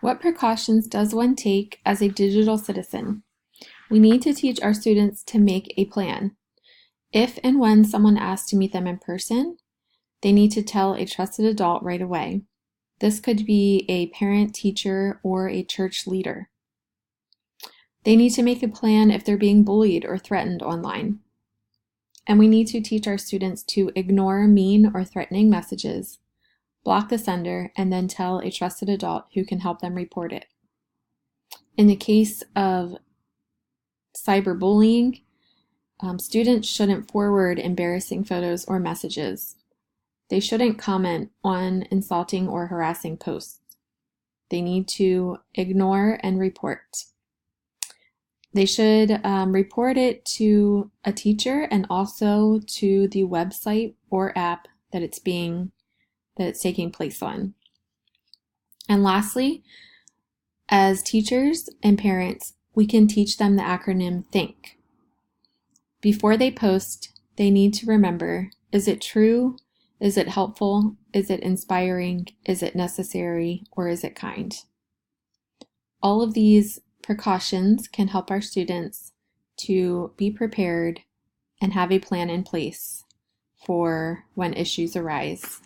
What precautions does one take as a digital citizen? We need to teach our students to make a plan. If and when someone asks to meet them in person, they need to tell a trusted adult right away. This could be a parent, teacher, or a church leader. They need to make a plan if they're being bullied or threatened online. And we need to teach our students to ignore mean or threatening messages, block the sender, and then tell a trusted adult who can help them report it. In the case of cyberbullying, students shouldn't forward embarrassing photos or messages. They shouldn't comment on insulting or harassing posts. They need to ignore and report. They should report it to a teacher and also to the website or app that it's taking place on. And lastly, as teachers and parents, we can teach them the acronym THINK. Before they post, they need to remember, is it true? Is it helpful? Is it inspiring? Is it necessary? Or is it kind? All of these precautions can help our students to be prepared and have a plan in place for when issues arise.